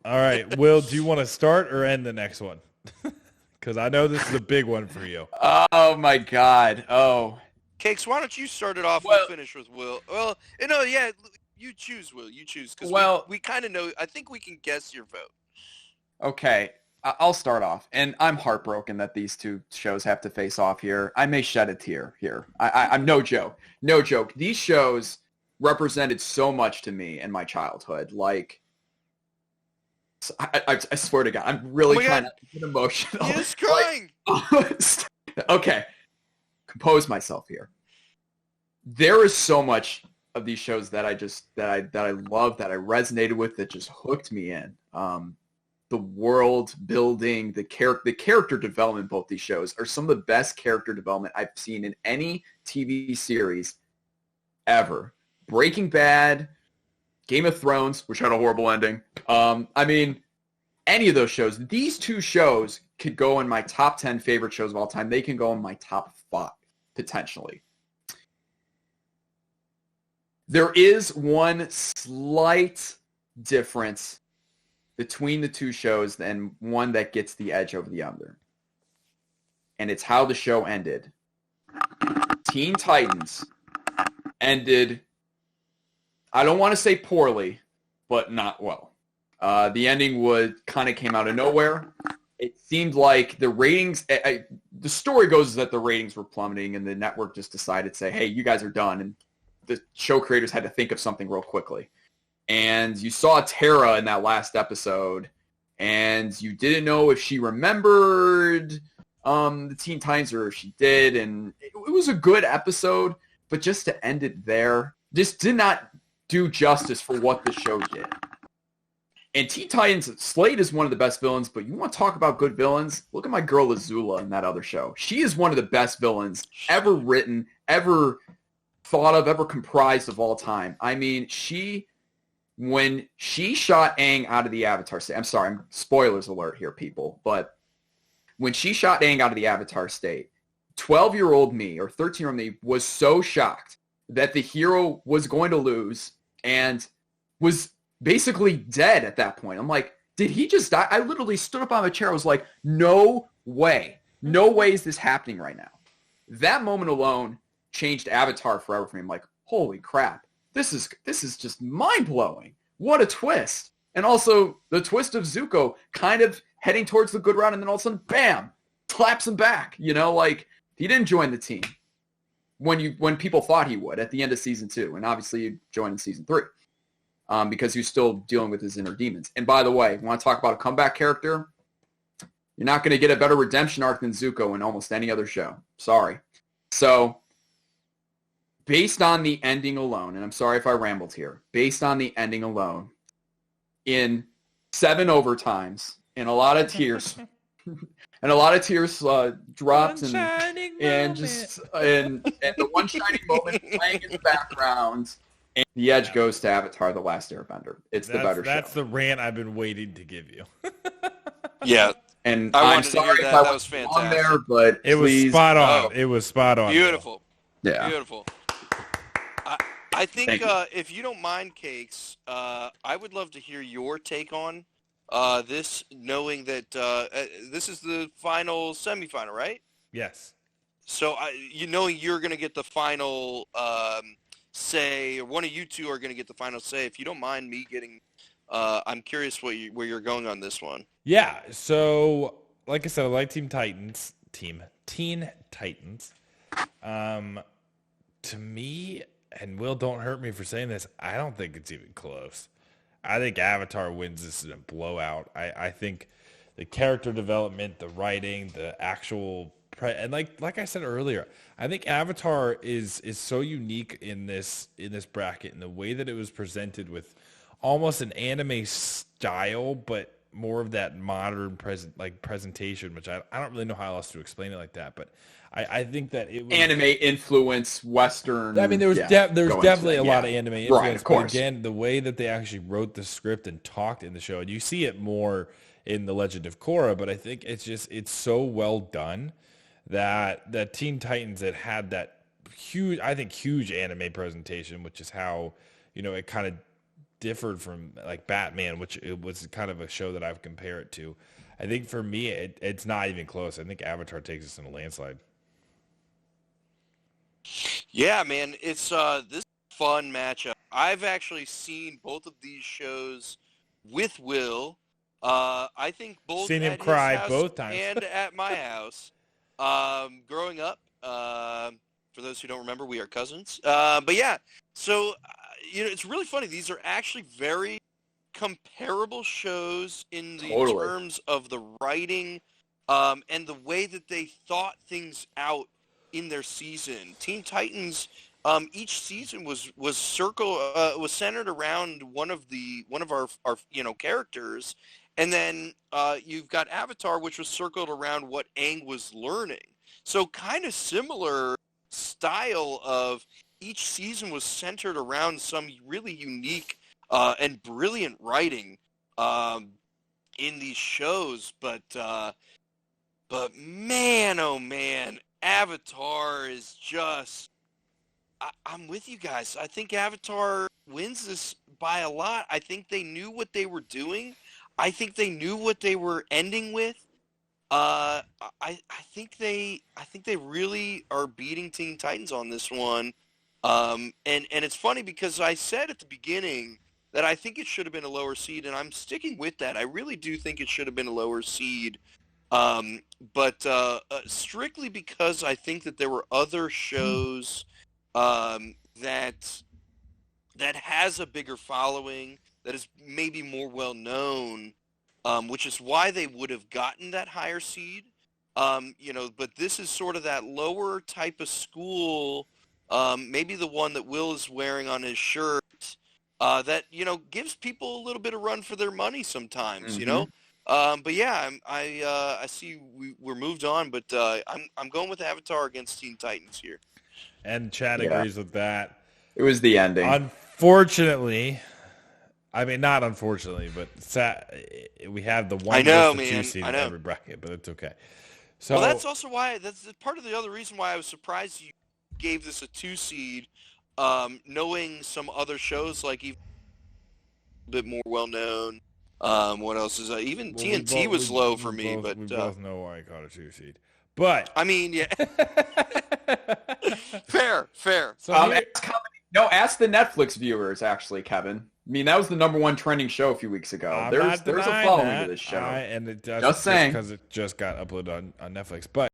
All right, Will, do you want to start or end the next one? Because I know this is a big one for you. Oh my God. Oh. Cakes, why don't you start it off? We'll Well, finish with Will. Well, no, yeah, you choose, Will. You choose, because we, well, we kind of know. I think we can guess your vote. okay. I'll start off, and I'm heartbroken that these two shows have to face off here. I may shed a tear here. I'm no joke. No joke. These shows represented so much to me in my childhood. Like, I swear to God, I'm Oh really my trying God, not to get emotional. he is crying. Like, okay, compose myself here. There is so much of these shows that I love, that I resonated with, that just hooked me in. The world building, the character development, both these shows are some of the best character development I've seen in any TV series ever. Breaking Bad, Game of Thrones, which had a horrible ending. I mean, any of those shows. These two shows could go in my top 10 favorite shows of all time. They can go in my top 5, potentially. There is one slight difference between the two shows and one that gets the edge over the other. And it's how the show ended. Teen Titans ended, I don't want to say poorly, but not well. The ending kind of came out of nowhere. It seemed like the ratings, the story goes that the ratings were plummeting and the network just decided to say, hey, you guys are done. And the show creators had to think of something real quickly. And you saw Tara in that last episode, and you didn't know if she remembered the Teen Titans or if she did. And it was a good episode, but just to end it there, just did not do justice for what the show did. And Teen Titans, Slade is one of the best villains, but you want to talk about good villains? Look at my girl Azula in that other show. She is one of the best villains ever written, ever thought of, ever comprised of all time. I mean, when she shot Aang out of the Avatar state, I'm sorry, spoilers alert here, people, but when she shot Aang out of the Avatar state, 12-year-old me or 13-year-old me was so shocked that the hero was going to lose and was basically dead at that point. I'm like, did he just die? I literally stood up on my chair. I was like, no way. No way is this happening right now. That moment alone changed Avatar forever for me. I'm like, holy crap. This is just mind-blowing. What a twist. And also the twist of Zuko kind of heading towards the good route, and then all of a sudden, bam, claps him back. You know, like, he didn't join the team when people thought he would at the end of season 2. And obviously he joined in season 3 because he's still dealing with his inner demons. And by the way, you want to talk about a comeback character? You're not going to get a better redemption arc than Zuko in almost any other show. Sorry. So, based on the ending alone, and I'm sorry if I rambled here, based on the ending alone, in 7 overtimes, and a lot of tears, dropped, and the one shining moment playing in the background, and the edge goes to Avatar: The Last Airbender. It's the better show. That's the rant I've been waiting to give you. Yeah. And I I'm wanted to hear sorry that. if I That was was on fantastic. there, but It was please. spot on. Oh. It was spot on. Beautiful. Yeah. Beautiful. I think Thank you. if you don't mind, Cakes, I would love to hear your take on this, knowing that this is the final semifinal, right? Yes. So knowing you're going to get the final say, or one of you two are going to get the final say. If you don't mind me getting, I'm curious where you're going on this one. Yeah. So, like I said, I like Teen Titans. To me, and Will, don't hurt me for saying this, I don't think it's even close. I think Avatar wins this in a blowout. I think the character development, the writing, the actual and like I said earlier, I think Avatar is so unique in this bracket, in the way that it was presented with almost an anime style, but more of that modern presentation, which I don't really know how else to explain it like that, but I think that it was Anime influence, Western. I mean, there was definitely a lot of anime influence, right, of course. but again, the way that they actually wrote the script and talked in the show, and you see it more in The Legend of Korra, but I think it's so well done that Teen Titans had that huge anime presentation, which is how, it kind of differed from like Batman, which it was kind of a show that I would compare it to. I think for me, it's not even close. I think Avatar takes us in a landslide. Yeah, man, it's this fun matchup. I've actually seen both of these shows with Will. I think both Seen him at his cry house both times. and at my house. Growing up, for those who don't remember, we are cousins. But yeah, so it's really funny. These are actually very comparable shows in the Totally. terms of the writing, and the way that they thought things out in their season. Teen Titans, each season was centered around one of our characters, and then you've got Avatar, which was circled around what Aang was learning. So kind of similar style of each season was centered around some really unique and brilliant writing in these shows, but man, oh man, Avatar is just. I'm with you guys. I think Avatar wins this by a lot. I think they knew what they were doing. I think they knew what they were ending with. I think they really are beating Teen Titans on this one. And it's funny because I said at the beginning that I think it should have been a lower seed, and I'm sticking with that. I really do think it should have been a lower seed. But strictly because I think that there were other shows that has a bigger following, that is maybe more well known, which is why they would have gotten that higher seed. But this is sort of that lower type of school, maybe the one that Will is wearing on his shirt, that gives people a little bit of run for their money sometimes. But yeah, I see we're moved on, but I'm going with Avatar against Teen Titans here. And Chad agrees with that. It was the ending. Unfortunately, I mean not unfortunately, but we have the one versus two seed in every bracket, but it's okay. So well, that's also why that's part of the other reason why I was surprised you gave this a 2 seed, knowing some other shows like even a bit more well known. What else is even TNT was low for me, but we both know why I got a 2 seed. But I mean, yeah, fair. So ask the Netflix viewers actually, Kevin. I mean, that was the #1 trending show a few weeks ago. There's a following to this show. And it does just saying because it just got uploaded on Netflix. But